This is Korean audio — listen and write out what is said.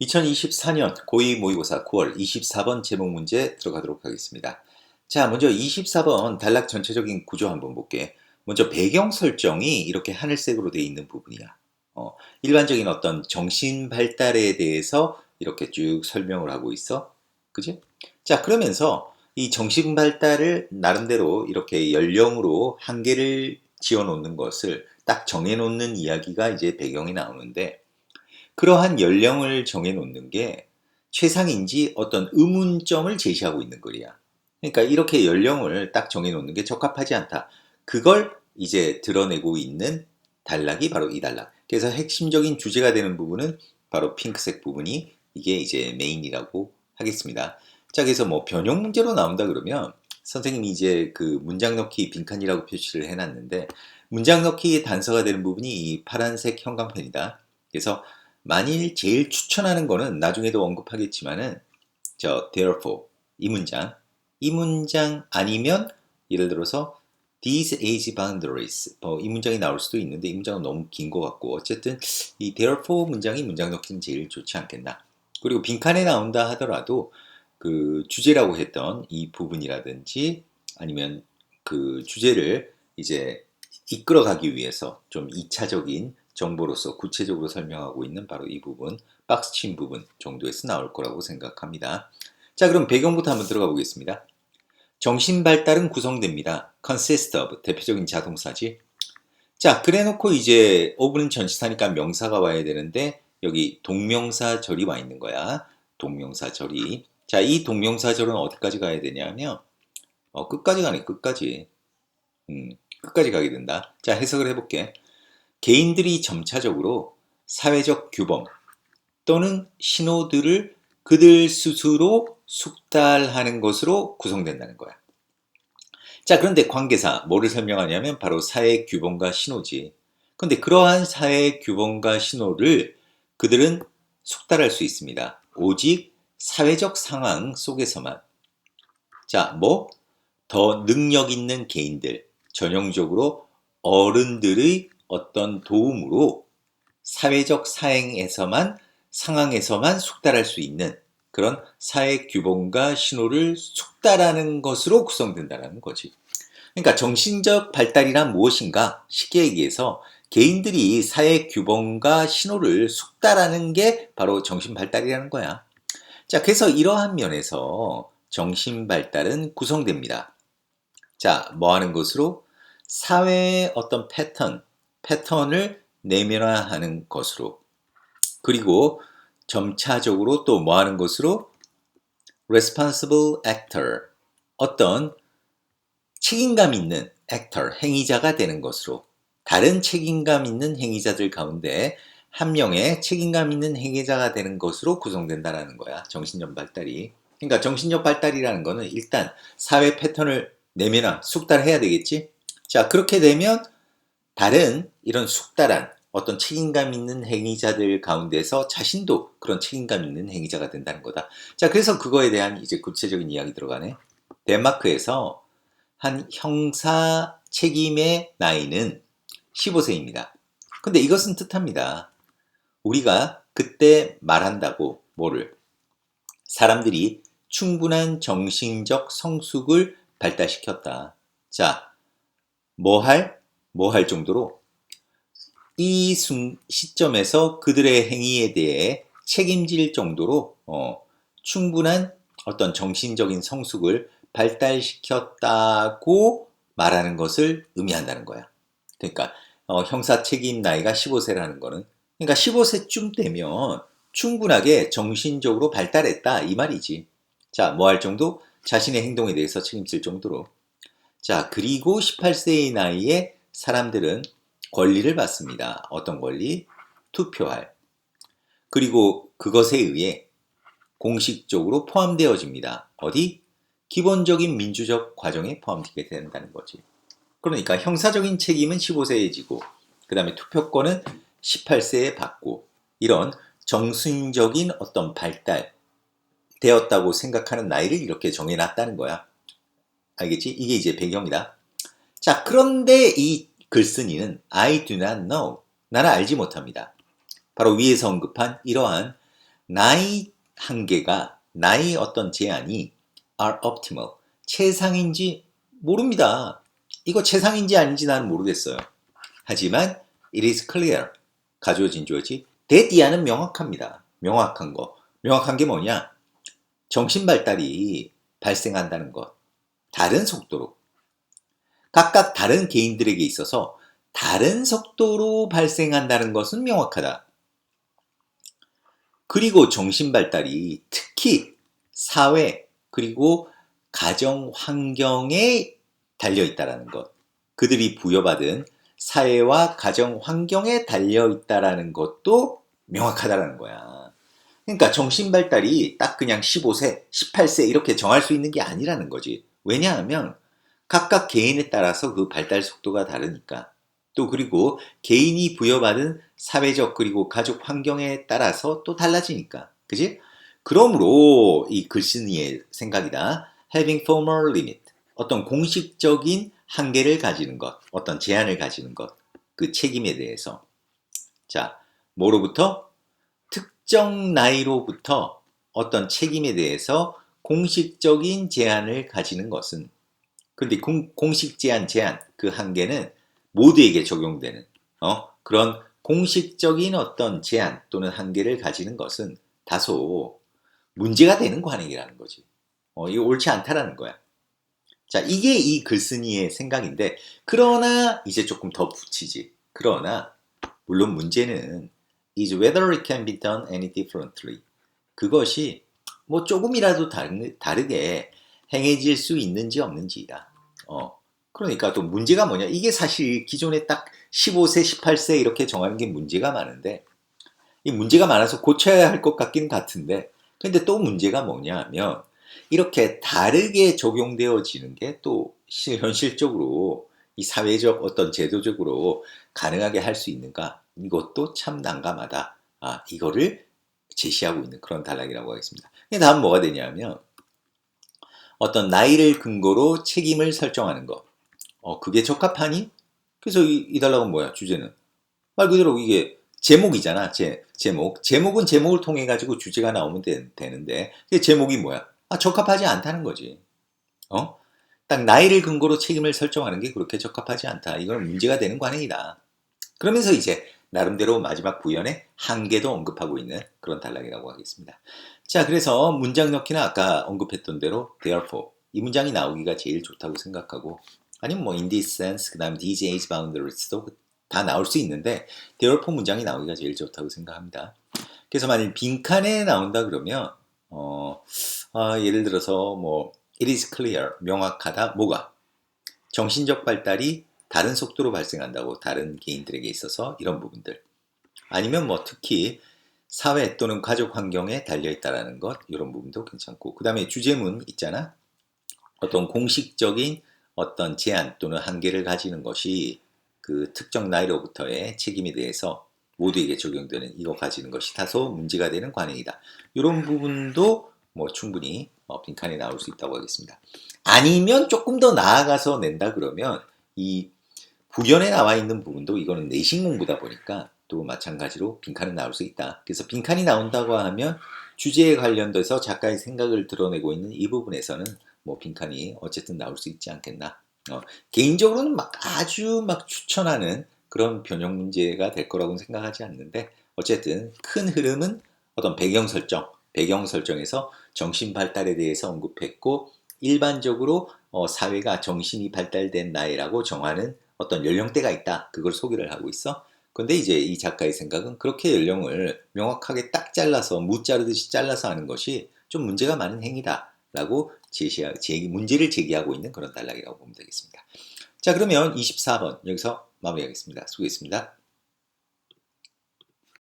2024년 고2 모의고사 9월 24번 제목 문제 들어가도록 하겠습니다. 자, 먼저 24번 단락 전체적인 구조 한번 볼게. 먼저 배경 설정이 이렇게 하늘색으로 되어 있는 부분이야. 일반적인 어떤 정신 발달에 대해서 이렇게 쭉 설명을 하고 있어. 그지? 자, 그러면서 이 정신 발달을 나름대로 이렇게 연령으로 한계를 지어 놓는 것을 딱 정해 놓는 이야기가 이제 배경에 나오는데, 그러한 연령을 정해 놓는 게 최상인지 어떤 의문점을 제시하고 있는 거야. 그러니까 이렇게 연령을 딱 정해 놓는 게 적합하지 않다. 그걸 이제 드러내고 있는 단락이 바로 이 단락. 그래서 핵심적인 주제가 되는 부분은 바로 핑크색 부분이 이게 이제 메인이라고 하겠습니다. 자, 그래서 뭐 변형 문제로 나온다 그러면 선생님이 이제 그 문장 넣기 빈칸이라고 표시를 해놨는데, 문장 넣기 단서가 되는 부분이 이 파란색 형광펜이다. 그래서 만일 제일 추천하는 거는 나중에도 언급하겠지만은 therefore 이 문장 아니면 예를 들어서 these age boundaries 이 문장이 나올 수도 있는데 이 문장은 너무 긴 것 같고, 어쨌든 이 therefore 문장이 문장 넣기는 제일 좋지 않겠나. 그리고 빈칸에 나온다 하더라도 그 주제라고 했던 이 부분이라든지 아니면 그 주제를 이제 이끌어가기 위해서 좀 2차적인 정보로서 구체적으로 설명하고 있는 바로 이 부분, 박스친 부분 정도에서 나올 거라고 생각합니다. 자, 그럼 배경부터 한번 들어가 보겠습니다. 정신 발달은 구성됩니다. consist of 대표적인 자동사지. 자, 그래놓고 이제 of는 전치사니까 명사가 와야 되는데 여기 동명사절이 와 있는 거야. 동명사절이. 자, 이 동명사절은 어디까지 가야 되냐면 끝까지 가네. 끝까지. 끝까지 가게 된다. 자, 해석을 해볼게. 개인들이 점차적으로 사회적 규범 또는 신호들을 그들 스스로 숙달하는 것으로 구성된다는 거야. 자, 그런데 관계사 뭐를 설명하냐면 바로 사회 규범과 신호지. 그런데 그러한 사회 규범과 신호를 그들은 숙달할 수 있습니다. 오직 사회적 상황 속에서만. 자, 더 능력 있는 개인들, 전형적으로 어른들의 어떤 도움으로 사회적 상황에서만 숙달할 수 있는 그런 사회 규범과 신호를 숙달하는 것으로 구성된다는 거지. 그러니까 정신적 발달이란 무엇인가? 쉽게 얘기해서 개인들이 사회 규범과 신호를 숙달하는 게 바로 정신 발달이라는 거야. 자, 그래서 이러한 면에서 정신 발달은 구성됩니다. 자, 뭐 하는 것으로? 사회의 어떤 패턴을 내면화하는 것으로. 그리고 점차적으로 또 뭐 하는 것으로? responsible actor. 어떤 책임감 있는 actor, 행위자가 되는 것으로. 다른 책임감 있는 행위자들 가운데 한 명의 책임감 있는 행위자가 되는 것으로 구성된다는 거야. 정신적 발달이. 그러니까 정신적 발달이라는 거는 일단 사회 패턴을 내면화, 숙달해야 되겠지? 자, 그렇게 되면 다른 이런 숙달한 어떤 책임감 있는 행위자들 가운데서 자신도 그런 책임감 있는 행위자가 된다는 거다. 자, 그래서 그거에 대한 이제 구체적인 이야기 들어가네. 덴마크에서 한 형사 책임의 나이는 15세입니다. 근데 이것은 뜻합니다. 우리가 그때 말한다고 뭐를? 사람들이 충분한 정신적 성숙을 발달시켰다. 자, 뭐 할 정도로 이 시점에서 그들의 행위에 대해 책임질 정도로 충분한 어떤 정신적인 성숙을 발달시켰다고 말하는 것을 의미한다는 거야. 그러니까 형사 책임 나이가 15세라는 거는, 그러니까 15세쯤 되면 충분하게 정신적으로 발달했다 이 말이지. 자, 뭐 할 정도? 자신의 행동에 대해서 책임질 정도로. 자, 그리고 18세의 나이에 사람들은 권리를 받습니다. 어떤 권리? 투표할. 그리고 그것에 의해 공식적으로 포함되어집니다. 어디? 기본적인 민주적 과정에 포함되게 된다는 거지. 그러니까 형사적인 책임은 15세에 지고 그 다음에 투표권은 18세에 받고, 이런 정신적인 어떤 발달 되었다고 생각하는 나이를 이렇게 정해놨다는 거야. 알겠지? 이게 이제 배경이다. 자, 그런데 이 글쓴이는 I do not know. 나는 알지 못합니다. 바로 위에서 언급한 이러한 나이 한계가, 나이 어떤 제한이 are optimal, 최상인지 모릅니다. 이거 최상인지 아닌지 나는 모르겠어요. 하지만 it is clear, 가져진 조지, that 이하는 명확합니다. 명확한 거. 명확한 게 뭐냐? 정신 발달이 발생한다는 것. 다른 속도로. 각각 다른 개인들에게 있어서 다른 속도로 발생한다는 것은 명확하다. 그리고 정신 발달이 특히 사회 그리고 가정 환경에 달려있다는 것. 그들이 부여받은 사회와 가정 환경에 달려있다는 것도 명확하다는 거야. 그러니까 정신 발달이 딱 그냥 15세, 18세 이렇게 정할 수 있는 게 아니라는 거지. 왜냐하면 각각 개인에 따라서 그 발달 속도가 다르니까. 또 그리고 개인이 부여받은 사회적 그리고 가족 환경에 따라서 또 달라지니까. 그지? 그러므로 이 글쓴이의 생각이다. Having formal limit. 어떤 공식적인 한계를 가지는 것. 어떤 제한을 가지는 것. 그 책임에 대해서. 자, 뭐로부터? 특정 나이로부터 어떤 책임에 대해서 공식적인 제한을 가지는 것은, 근데 공식 제한, 그 한계는 모두에게 적용되는 그런 공식적인 어떤 제한 또는 한계를 가지는 것은 다소 문제가 되는 관행이라는 거지. 이거 옳지 않다라는 거야. 자, 이게 이 글쓴이의 생각인데, 그러나 이제 조금 더 붙이지. 그러나 물론 문제는 is whether it can be done any differently. 그것이 뭐 조금이라도 다르게 행해질 수 있는지 없는지다. 그러니까 또 문제가 뭐냐? 이게 사실 기존에 딱 15세, 18세 이렇게 정하는 게 문제가 많은데, 이 문제가 많아서 고쳐야 할 것 같긴 같은데, 근데 또 문제가 뭐냐면 이렇게 다르게 적용되어지는 게 또 현실적으로 이 사회적 어떤 제도적으로 가능하게 할 수 있는가? 이것도 참 난감하다. 이거를 제시하고 있는 그런 단락이라고 하겠습니다. 다음 뭐가 되냐면 어떤 나이를 근거로 책임을 설정하는 거. 그게 적합하니? 그래서 이 단락은 뭐야? 주제는 말 그대로 이게 제목이잖아. 제목. 제목은 제목을 통해 가지고 주제가 나오면 되는데 제목이 뭐야? 적합하지 않다는 거지. 딱 나이를 근거로 책임을 설정하는 게 그렇게 적합하지 않다. 이건 문제가 되는 관행이다. 그러면서 이제 나름대로 마지막 부연의 한계도 언급하고 있는 그런 단락이라고 하겠습니다. 자, 그래서 문장 넣기는 아까 언급했던 대로 therefore 이 문장이 나오기가 제일 좋다고 생각하고, 아니면 뭐 in this sense 그 다음 these age boundaries도 다 나올 수 있는데 therefore 문장이 나오기가 제일 좋다고 생각합니다. 그래서 만약 빈칸에 나온다 그러면 예를 들어서 뭐 it is clear 명확하다. 뭐가? 정신적 발달이 다른 속도로 발생한다고, 다른 개인들에게 있어서 이런 부분들. 아니면 뭐 특히 사회 또는 가족 환경에 달려있다라는 것, 이런 부분도 괜찮고, 그 다음에 주제문 있잖아. 어떤 공식적인 어떤 제한 또는 한계를 가지는 것이 그 특정 나이로부터의 책임에 대해서 모두에게 적용되는 이거 가지는 것이 다소 문제가 되는 관행이다. 이런 부분도 뭐 충분히 빈칸에 나올 수 있다고 하겠습니다. 아니면 조금 더 나아가서 낸다 그러면 이 부연에 나와 있는 부분도 이거는 내신 공부다 보니까 또 마찬가지로 빈칸은 나올 수 있다. 그래서 빈칸이 나온다고 하면 주제에 관련돼서 작가의 생각을 드러내고 있는 이 부분에서는 뭐 빈칸이 어쨌든 나올 수 있지 않겠나. 개인적으로는 아주 추천하는 그런 변형 문제가 될 거라고는 생각하지 않는데, 어쨌든 큰 흐름은 어떤 배경 설정에서 정신 발달에 대해서 언급했고, 일반적으로 사회가 정신이 발달된 나이라고 정하는 어떤 연령대가 있다. 그걸 소개를 하고 있어. 근데 이제 이 작가의 생각은 그렇게 연령을 명확하게 딱 잘라서 무자르듯이 잘라서 하는 것이 좀 문제가 많은 행위다라고 문제를 제기하고 있는 그런 단락이라고 보면 되겠습니다. 자, 그러면 24번 여기서 마무리하겠습니다. 수고했습니다.